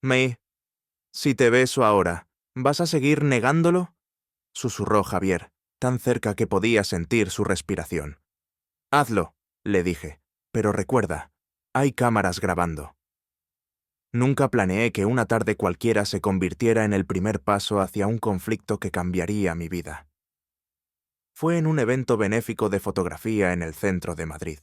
May, si te beso ahora, ¿vas a seguir negándolo? Susurró Javier, tan cerca que podía sentir su respiración. Hazlo, le dije, pero recuerda, hay cámaras grabando. Nunca planeé que una tarde cualquiera se convirtiera en el primer paso hacia un conflicto que cambiaría mi vida. Fue en un evento benéfico de fotografía en el centro de Madrid.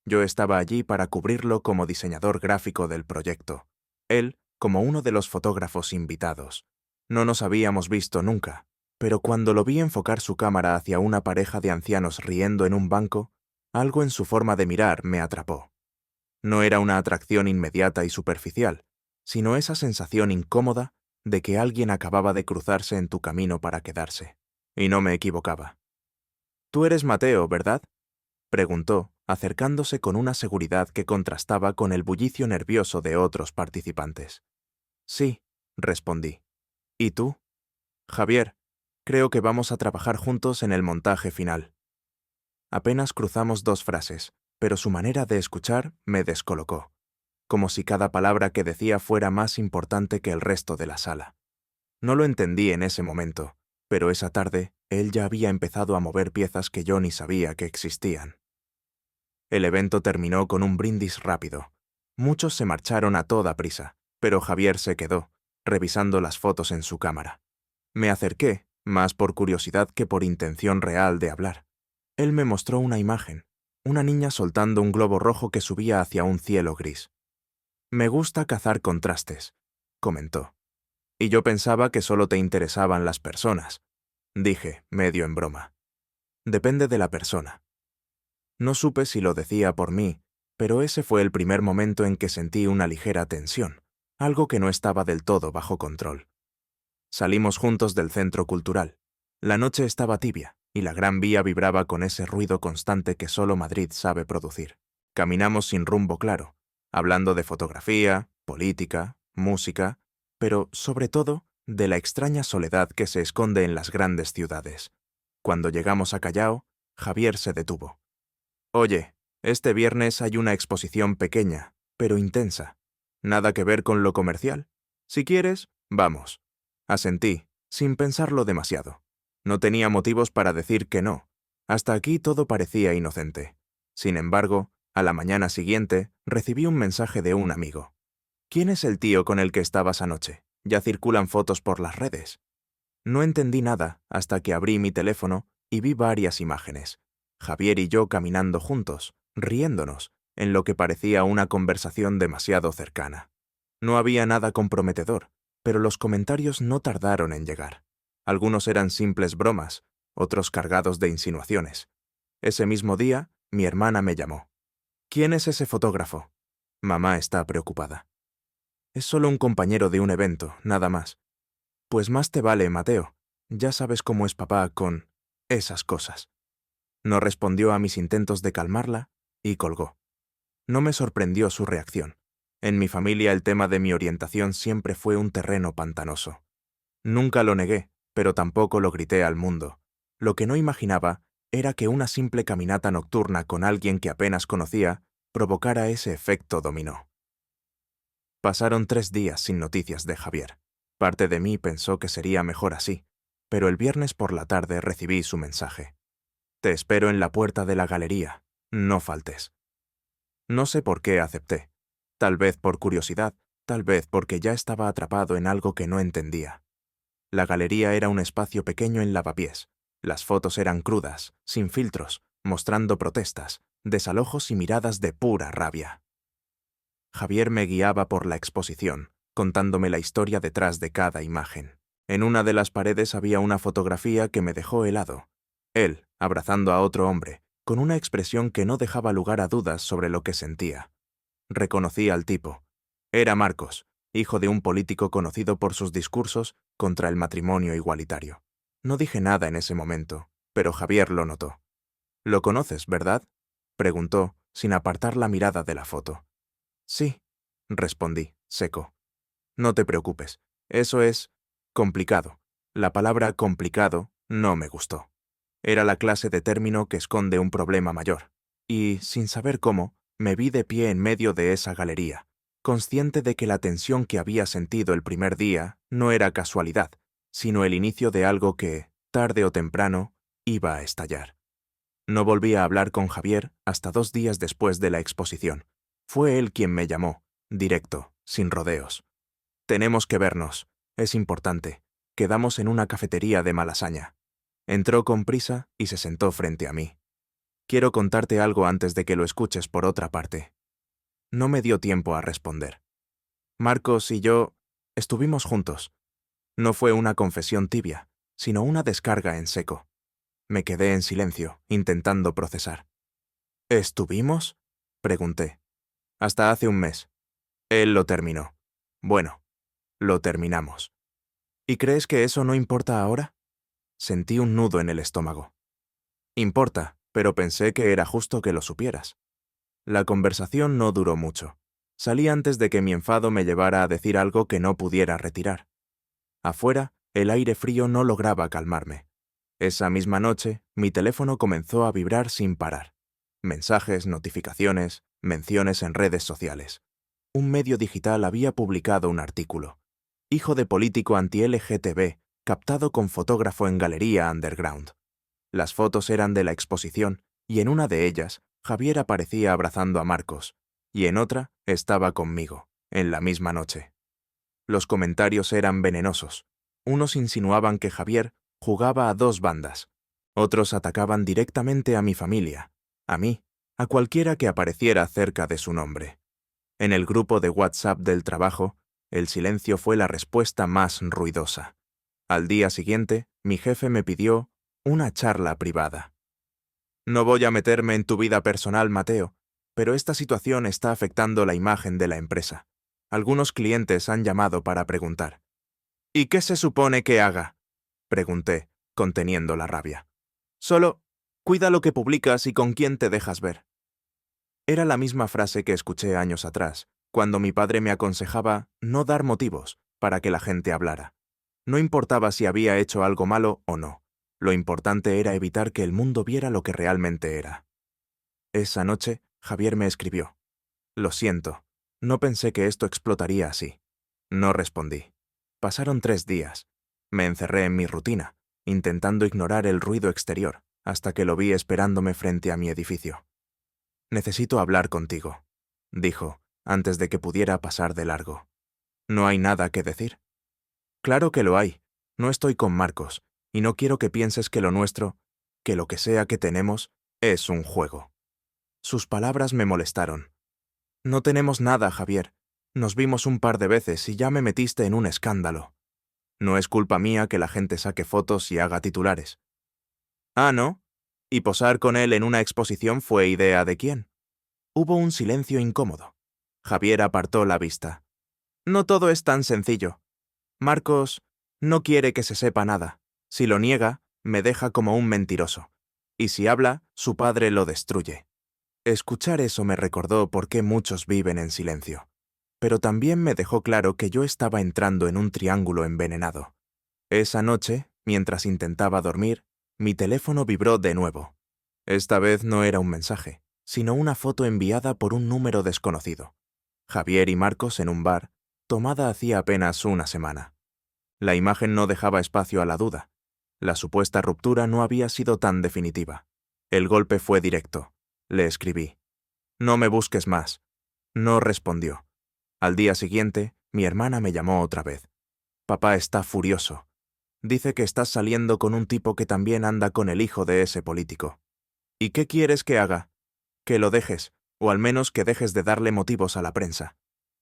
Yo estaba allí para cubrirlo como diseñador gráfico del proyecto, él como uno de los fotógrafos invitados. No nos habíamos visto nunca, pero cuando lo vi enfocar su cámara hacia una pareja de ancianos riendo en un banco, algo en su forma de mirar me atrapó. No era una atracción inmediata y superficial, sino esa sensación incómoda de que alguien acababa de cruzarse en tu camino para quedarse. Y no me equivocaba. «Tú eres Mateo, ¿verdad?», preguntó, acercándose con una seguridad que contrastaba con el bullicio nervioso de otros participantes. «Sí», respondí. «¿Y tú?» «Javier, creo que vamos a trabajar juntos en el montaje final». Apenas cruzamos dos frases, pero su manera de escuchar me descolocó, como si cada palabra que decía fuera más importante que el resto de la sala. No lo entendí en ese momento, pero esa tarde él ya había empezado a mover piezas que yo ni sabía que existían. El evento terminó con un brindis rápido. Muchos se marcharon a toda prisa, pero Javier se quedó, revisando las fotos en su cámara. Me acerqué, más por curiosidad que por intención real de hablar. Él me mostró una imagen, una niña soltando un globo rojo que subía hacia un cielo gris. «Me gusta cazar contrastes», comentó. «Y yo pensaba que solo te interesaban las personas», dije, medio en broma. «Depende de la persona». No supe si lo decía por mí, pero ese fue el primer momento en que sentí una ligera tensión, algo que no estaba del todo bajo control. Salimos juntos del centro cultural. La noche estaba tibia, y la Gran Vía vibraba con ese ruido constante que solo Madrid sabe producir. Caminamos sin rumbo claro, hablando de fotografía, política, música, pero, sobre todo, de la extraña soledad que se esconde en las grandes ciudades. Cuando llegamos a Callao, Javier se detuvo. «Oye, este viernes hay una exposición pequeña, pero intensa. Nada que ver con lo comercial. Si quieres, vamos». Asentí, sin pensarlo demasiado. No tenía motivos para decir que no. Hasta aquí todo parecía inocente. Sin embargo, a la mañana siguiente, recibí un mensaje de un amigo. «¿Quién es el tío con el que estabas anoche? Ya circulan fotos por las redes». No entendí nada hasta que abrí mi teléfono y vi varias imágenes. Javier y yo caminando juntos, riéndonos, en lo que parecía una conversación demasiado cercana. No había nada comprometedor, pero los comentarios no tardaron en llegar. Algunos eran simples bromas, otros cargados de insinuaciones. Ese mismo día, mi hermana me llamó. «¿Quién es ese fotógrafo?» «Mamá está preocupada». «Es solo un compañero de un evento, nada más». «Pues más te vale, Mateo. Ya sabes cómo es papá con esas cosas». No respondió a mis intentos de calmarla y colgó. No me sorprendió su reacción. En mi familia el tema de mi orientación siempre fue un terreno pantanoso. Nunca lo negué, pero tampoco lo grité al mundo. Lo que no imaginaba era que una simple caminata nocturna con alguien que apenas conocía provocara ese efecto dominó. Pasaron 3 días sin noticias de Javier. Parte de mí pensó que sería mejor así, pero el viernes por la tarde recibí su mensaje. «Te espero en la puerta de la galería. No faltes». No sé por qué acepté. Tal vez por curiosidad, tal vez porque ya estaba atrapado en algo que no entendía. La galería era un espacio pequeño en Lavapiés. Las fotos eran crudas, sin filtros, mostrando protestas, desalojos y miradas de pura rabia. Javier me guiaba por la exposición, contándome la historia detrás de cada imagen. En una de las paredes había una fotografía que me dejó helado. Él, abrazando a otro hombre, con una expresión que no dejaba lugar a dudas sobre lo que sentía. Reconocí al tipo. Era Marcos, hijo de un político conocido por sus discursos contra el matrimonio igualitario. No dije nada en ese momento, pero Javier lo notó. «¿Lo conoces, verdad?», preguntó, sin apartar la mirada de la foto. «Sí», respondí, seco. «No te preocupes, eso es complicado». La palabra complicado no me gustó. Era la clase de término que esconde un problema mayor. Y, sin saber cómo, me vi de pie en medio de esa galería, consciente de que la tensión que había sentido el primer día no era casualidad, sino el inicio de algo que, tarde o temprano, iba a estallar. No volví a hablar con Javier hasta 2 días después de la exposición. Fue él quien me llamó, directo, sin rodeos. Tenemos que vernos, es importante. Quedamos en una cafetería de Malasaña. Entró con prisa y se sentó frente a mí. Quiero contarte algo antes de que lo escuches por otra parte. No me dio tiempo a responder. Marcos y yo estuvimos juntos. No fue una confesión tibia, sino una descarga en seco. Me quedé en silencio, intentando procesar. ¿Estuvimos? Pregunté. Hasta hace un mes. Él lo terminó. Bueno, lo terminamos. ¿Y crees que eso no importa ahora? Sentí un nudo en el estómago. Importa, pero pensé que era justo que lo supieras. La conversación no duró mucho. Salí antes de que mi enfado me llevara a decir algo que no pudiera retirar. Afuera, el aire frío no lograba calmarme. Esa misma noche, mi teléfono comenzó a vibrar sin parar. Mensajes, notificaciones, menciones en redes sociales. Un medio digital había publicado un artículo. Hijo de político anti-LGTB, captado con fotógrafo en galería underground. Las fotos eran de la exposición, y en una de ellas, Javier aparecía abrazando a Marcos, y en otra estaba conmigo, en la misma noche. Los comentarios eran venenosos. Unos insinuaban que Javier jugaba a 2 bandas. Otros atacaban directamente a mi familia, a mí, a cualquiera que apareciera cerca de su nombre. En el grupo de WhatsApp del trabajo, el silencio fue la respuesta más ruidosa. Al día siguiente, mi jefe me pidió una charla privada. No voy a meterme en tu vida personal, Mateo, pero esta situación está afectando la imagen de la empresa. Algunos clientes han llamado para preguntar. ¿Y qué se supone que haga? Pregunté, conteniendo la rabia. Solo, cuida lo que publicas y con quién te dejas ver. Era la misma frase que escuché años atrás, cuando mi padre me aconsejaba no dar motivos para que la gente hablara. No importaba si había hecho algo malo o no. Lo importante era evitar que el mundo viera lo que realmente era. Esa noche, Javier me escribió. Lo siento, no pensé que esto explotaría así. No respondí. Pasaron 3 días. Me encerré en mi rutina, intentando ignorar el ruido exterior, hasta que lo vi esperándome frente a mi edificio. Necesito hablar contigo, dijo, antes de que pudiera pasar de largo. ¿No hay nada que decir? Claro que lo hay. No estoy con Marcos, y no quiero que pienses que lo nuestro, que lo que sea que tenemos, es un juego. Sus palabras me molestaron. No tenemos nada, Javier. Nos vimos un par de veces y ya me metiste en un escándalo. No es culpa mía que la gente saque fotos y haga titulares. Ah, ¿no? ¿Y posar con él en una exposición fue idea de quién? Hubo un silencio incómodo. Javier apartó la vista. No todo es tan sencillo. Marcos no quiere que se sepa nada. Si lo niega, me deja como un mentiroso. Y si habla, su padre lo destruye. Escuchar eso me recordó por qué muchos viven en silencio. Pero también me dejó claro que yo estaba entrando en un triángulo envenenado. Esa noche, mientras intentaba dormir, mi teléfono vibró de nuevo. Esta vez no era un mensaje, sino una foto enviada por un número desconocido. Javier y Marcos en un bar, tomada hacía apenas una semana. La imagen no dejaba espacio a la duda. La supuesta ruptura no había sido tan definitiva. El golpe fue directo. Le escribí. No me busques más. No respondió. Al día siguiente, mi hermana me llamó otra vez. Papá está furioso. Dice que estás saliendo con un tipo que también anda con el hijo de ese político. ¿Y qué quieres que haga? Que lo dejes, o al menos que dejes de darle motivos a la prensa.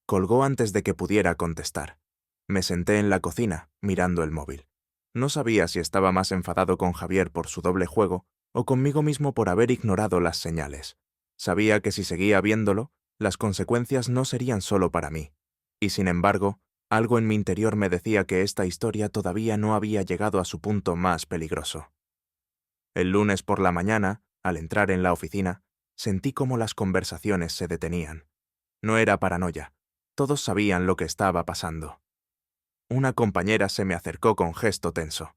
Colgó antes de que pudiera contestar. Me senté en la cocina, mirando el móvil. No sabía si estaba más enfadado con Javier por su doble juego o conmigo mismo por haber ignorado las señales. Sabía que si seguía viéndolo, las consecuencias no serían solo para mí. Y sin embargo, algo en mi interior me decía que esta historia todavía no había llegado a su punto más peligroso. El lunes por la mañana, al entrar en la oficina, sentí cómo las conversaciones se detenían. No era paranoia. Todos sabían lo que estaba pasando. Una compañera se me acercó con gesto tenso.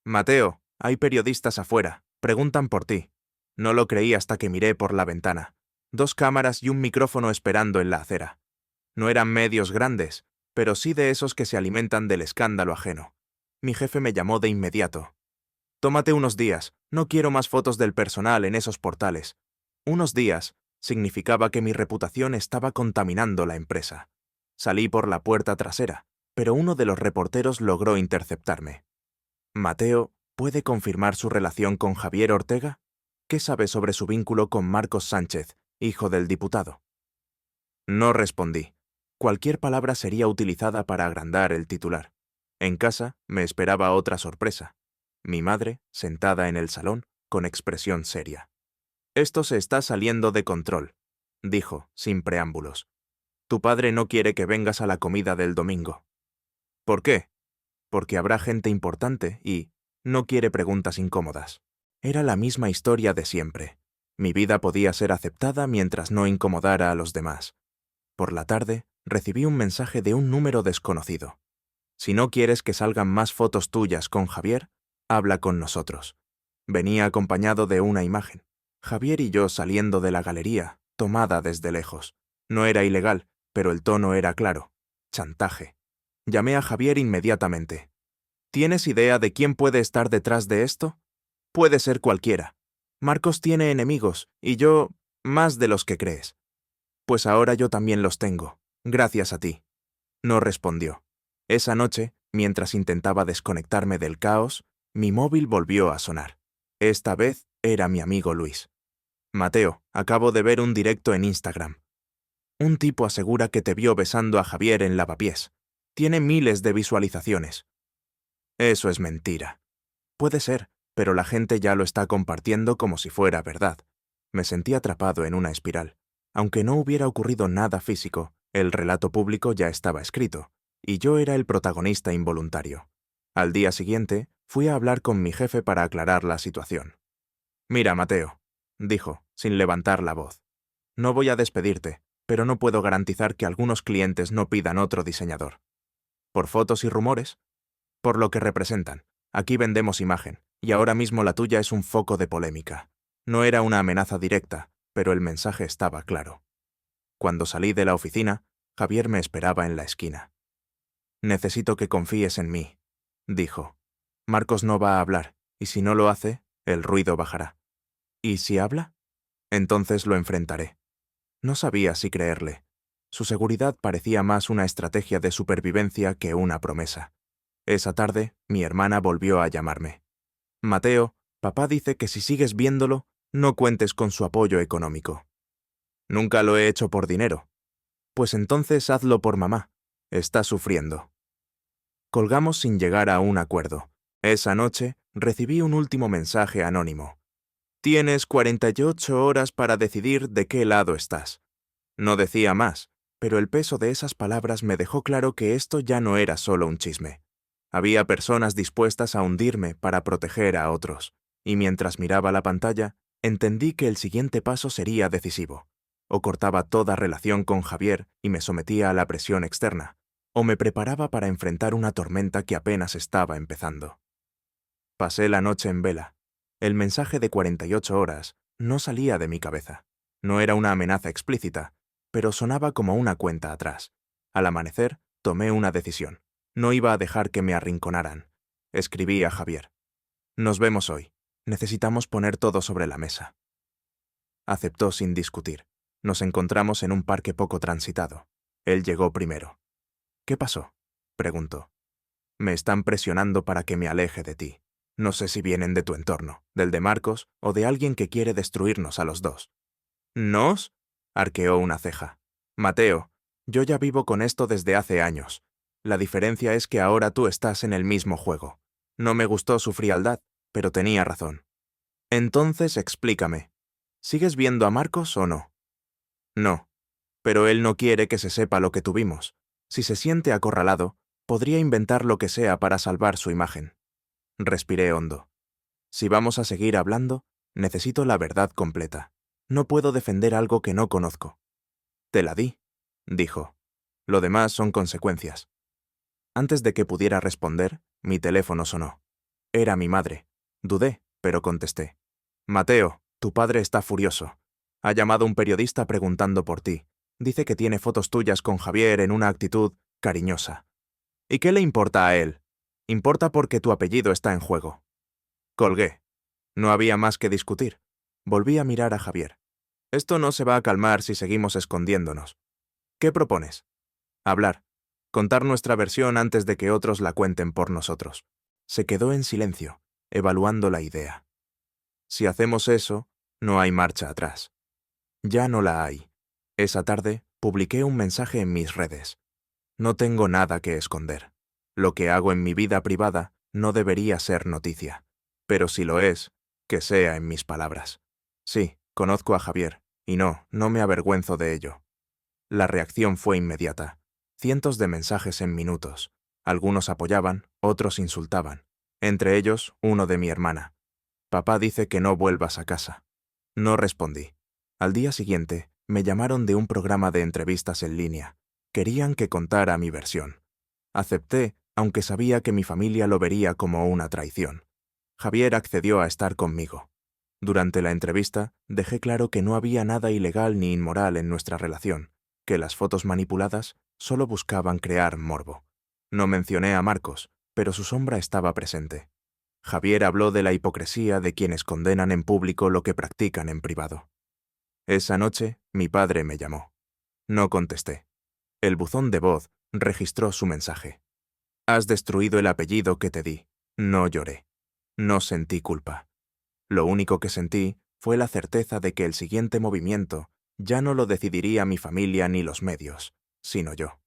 «Mateo, hay periodistas afuera. Preguntan por ti». No lo creí hasta que miré por la ventana. 2 cámaras y un micrófono esperando en la acera. No eran medios grandes, pero sí de esos que se alimentan del escándalo ajeno. Mi jefe me llamó de inmediato. Tómate unos días, no quiero más fotos del personal en esos portales. Unos días significaba que mi reputación estaba contaminando la empresa. Salí por la puerta trasera, pero uno de los reporteros logró interceptarme. Mateo, ¿puede confirmar su relación con Javier Ortega? ¿Qué sabe sobre su vínculo con Marcos Sánchez, hijo del diputado? No respondí. Cualquier palabra sería utilizada para agrandar el titular. En casa me esperaba otra sorpresa. Mi madre, sentada en el salón, con expresión seria. «Esto se está saliendo de control», dijo, sin preámbulos. «Tu padre no quiere que vengas a la comida del domingo». «¿Por qué?» «Porque habrá gente importante y no quiere preguntas incómodas». Era la misma historia de siempre. Mi vida podía ser aceptada mientras no incomodara a los demás. Por la tarde, recibí un mensaje de un número desconocido. «Si no quieres que salgan más fotos tuyas con Javier, habla con nosotros». Venía acompañado de una imagen. Javier y yo saliendo de la galería, tomada desde lejos. No era ilegal, pero el tono era claro. Chantaje. Llamé a Javier inmediatamente. «¿Tienes idea de quién puede estar detrás de esto? Puede ser cualquiera. Marcos tiene enemigos, y yo, más de los que crees». «Pues ahora yo también los tengo, gracias a ti». No respondió. Esa noche, mientras intentaba desconectarme del caos, mi móvil volvió a sonar. Esta vez era mi amigo Luis. «Mateo, acabo de ver un directo en Instagram. Un tipo asegura que te vio besando a Javier en Lavapiés. Tiene miles de visualizaciones». «Eso es mentira». «Puede ser, pero la gente ya lo está compartiendo como si fuera verdad». Me sentí atrapado en una espiral. Aunque no hubiera ocurrido nada físico, el relato público ya estaba escrito, y yo era el protagonista involuntario. Al día siguiente, fui a hablar con mi jefe para aclarar la situación. «Mira, Mateo», dijo, sin levantar la voz. «No voy a despedirte, pero no puedo garantizar que algunos clientes no pidan otro diseñador». «¿Por fotos y rumores?» «Por lo que representan. Aquí vendemos imagen, y ahora mismo la tuya es un foco de polémica». No era una amenaza directa, pero el mensaje estaba claro. Cuando salí de la oficina, Javier me esperaba en la esquina. «Necesito que confíes en mí», dijo. «Marcos no va a hablar, y si no lo hace, el ruido bajará». «¿Y si habla?» «Entonces lo enfrentaré». No sabía si creerle. Su seguridad parecía más una estrategia de supervivencia que una promesa. Esa tarde, mi hermana volvió a llamarme. «Mateo, papá dice que si sigues viéndolo, no cuentes con su apoyo económico». «Nunca lo he hecho por dinero». «Pues entonces hazlo por mamá. Está sufriendo». Colgamos sin llegar a un acuerdo. Esa noche recibí un último mensaje anónimo. «Tienes 48 horas para decidir de qué lado estás». No decía más, pero el peso de esas palabras me dejó claro que esto ya no era solo un chisme. Había personas dispuestas a hundirme para proteger a otros, y mientras miraba la pantalla, entendí que el siguiente paso sería decisivo. O cortaba toda relación con Javier y me sometía a la presión externa, o me preparaba para enfrentar una tormenta que apenas estaba empezando. Pasé la noche en vela. El mensaje de 48 horas no salía de mi cabeza. No era una amenaza explícita, pero sonaba como una cuenta atrás. Al amanecer, tomé una decisión. No iba a dejar que me arrinconaran. Escribí a Javier. «Nos vemos hoy. Necesitamos poner todo sobre la mesa». Aceptó sin discutir. Nos encontramos en un parque poco transitado. Él llegó primero. «¿Qué pasó?», preguntó. «Me están presionando para que me aleje de ti. No sé si vienen de tu entorno, del de Marcos o de alguien que quiere destruirnos a los dos». «¿Nos?», arqueó una ceja. «Mateo, yo ya vivo con esto desde hace años. La diferencia es que ahora tú estás en el mismo juego. No me gustó su frialdad, pero tenía razón». «Entonces explícame. ¿Sigues viendo a Marcos o no?» «No, pero él no quiere que se sepa lo que tuvimos. Si se siente acorralado, podría inventar lo que sea para salvar su imagen». Respiré hondo. Si vamos a seguir hablando, necesito la verdad completa. No puedo defender algo que no conozco. «Te la di», dijo. «Lo demás son consecuencias». Antes de que pudiera responder, mi teléfono sonó. Era mi madre. Dudé, pero contesté. «Mateo, tu padre está furioso. Ha llamado un periodista preguntando por ti. Dice que tiene fotos tuyas con Javier en una actitud cariñosa. ¿Y qué le importa a él? Importa porque tu apellido está en juego. Colgué. No había más que discutir. Volví a mirar a Javier. Esto no se va a calmar si seguimos escondiéndonos. ¿Qué propones? Hablar. Contar nuestra versión antes de que otros la cuenten por nosotros. Se quedó en silencio, evaluando la idea. Si hacemos eso, no hay marcha atrás. Ya no la hay. Esa tarde publiqué un mensaje en mis redes. No tengo nada que esconder. Lo que hago en mi vida privada no debería ser noticia. Pero si lo es, que sea en mis palabras. Sí, conozco a Javier, y no me avergüenzo de ello. La reacción fue inmediata. Cientos de mensajes en minutos. Algunos apoyaban, otros insultaban. Entre ellos, uno de mi hermana. Papá dice que no vuelvas a casa. No respondí. Al día siguiente, me llamaron de un programa de entrevistas en línea. Querían que contara mi versión. Acepté, aunque sabía que mi familia lo vería como una traición. Javier accedió a estar conmigo. Durante la entrevista, dejé claro que no había nada ilegal ni inmoral en nuestra relación, que las fotos manipuladas solo buscaban crear morbo. No mencioné a Marcos, pero su sombra estaba presente. Javier habló de la hipocresía de quienes condenan en público lo que practican en privado. Esa noche, mi padre me llamó. No contesté. El buzón de voz registró su mensaje. Has destruido el apellido que te di. No lloré. No sentí culpa. Lo único que sentí fue la certeza de que el siguiente movimiento ya no lo decidiría mi familia ni los medios, sino yo.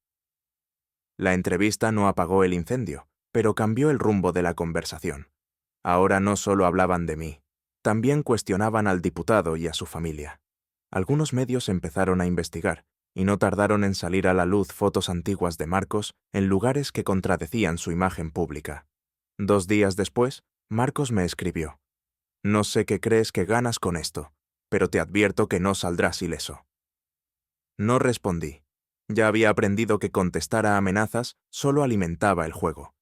La entrevista no apagó el incendio, pero cambió el rumbo de la conversación. Ahora no solo hablaban de mí, también cuestionaban al diputado y a su familia. Algunos medios empezaron a investigar, y no tardaron en salir a la luz fotos antiguas de Marcos en lugares que contradecían su imagen pública. 2 días después, Marcos me escribió: «No sé qué crees que ganas con esto, pero te advierto que no saldrás ileso». No respondí. Ya había aprendido que contestar a amenazas solo alimentaba el juego.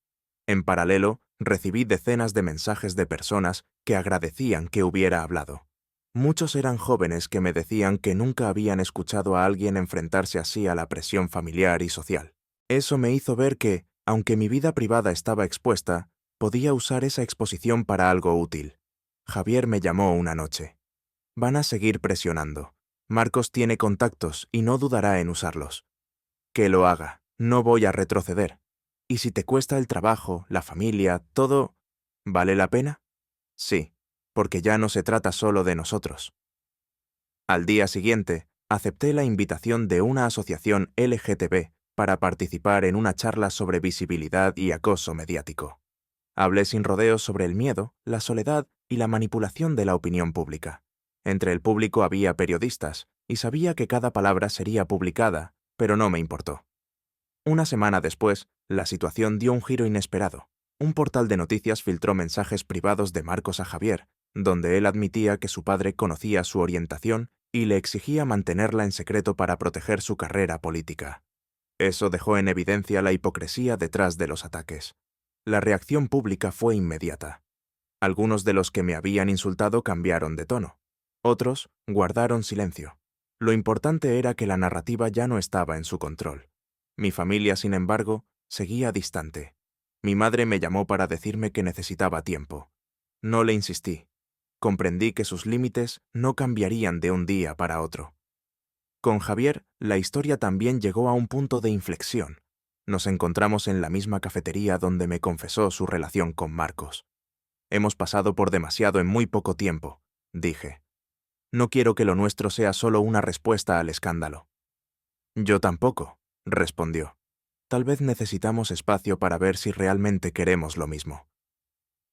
En paralelo, recibí decenas de mensajes de personas que agradecían que hubiera hablado. Muchos eran jóvenes que me decían que nunca habían escuchado a alguien enfrentarse así a la presión familiar y social. Eso me hizo ver que, aunque mi vida privada estaba expuesta, podía usar esa exposición para algo útil. Javier me llamó una noche. Van a seguir presionando. Marcos tiene contactos y no dudará en usarlos. Que lo haga, no voy a retroceder. Y si te cuesta el trabajo, la familia, todo, ¿vale la pena? Sí, porque ya no se trata solo de nosotros. Al día siguiente, acepté la invitación de una asociación LGTB para participar en una charla sobre visibilidad y acoso mediático. Hablé sin rodeos sobre el miedo, la soledad y la manipulación de la opinión pública. Entre el público había periodistas, y sabía que cada palabra sería publicada, pero no me importó. Una semana después, la situación dio un giro inesperado. Un portal de noticias filtró mensajes privados de Marcos a Javier, donde él admitía que su padre conocía su orientación y le exigía mantenerla en secreto para proteger su carrera política. Eso dejó en evidencia la hipocresía detrás de los ataques. La reacción pública fue inmediata. Algunos de los que me habían insultado cambiaron de tono. Otros guardaron silencio. Lo importante era que la narrativa ya no estaba en su control. Mi familia, sin embargo, seguía distante. Mi madre me llamó para decirme que necesitaba tiempo. No le insistí. Comprendí que sus límites no cambiarían de un día para otro. Con Javier, la historia también llegó a un punto de inflexión. Nos encontramos en la misma cafetería donde me confesó su relación con Marcos. Hemos pasado por demasiado en muy poco tiempo, dije. No quiero que lo nuestro sea solo una respuesta al escándalo. Yo tampoco, respondió. Tal vez necesitamos espacio para ver si realmente queremos lo mismo.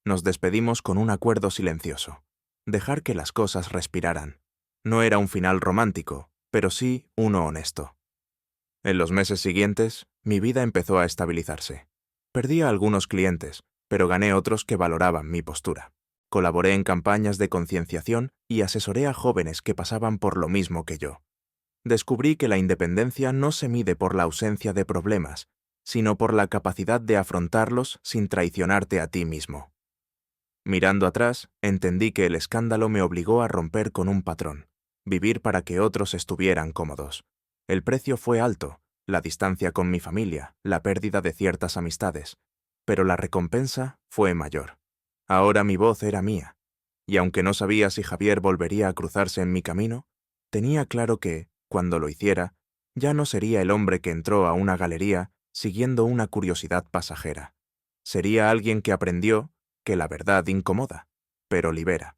Nos despedimos con un acuerdo silencioso. Dejar que las cosas respiraran. No era un final romántico, pero sí uno honesto. En los meses siguientes, mi vida empezó a estabilizarse. Perdí a algunos clientes, pero gané otros que valoraban mi postura. Colaboré en campañas de concienciación y asesoré a jóvenes que pasaban por lo mismo que yo. Descubrí que la independencia no se mide por la ausencia de problemas, sino por la capacidad de afrontarlos sin traicionarte a ti mismo. Mirando atrás, entendí que el escándalo me obligó a romper con un patrón, vivir para que otros estuvieran cómodos. El precio fue alto, la distancia con mi familia, la pérdida de ciertas amistades, pero la recompensa fue mayor. Ahora mi voz era mía, y aunque no sabía si Javier volvería a cruzarse en mi camino, tenía claro que, cuando lo hiciera, ya no sería el hombre que entró a una galería siguiendo una curiosidad pasajera. Sería alguien que aprendió que la verdad incomoda, pero libera.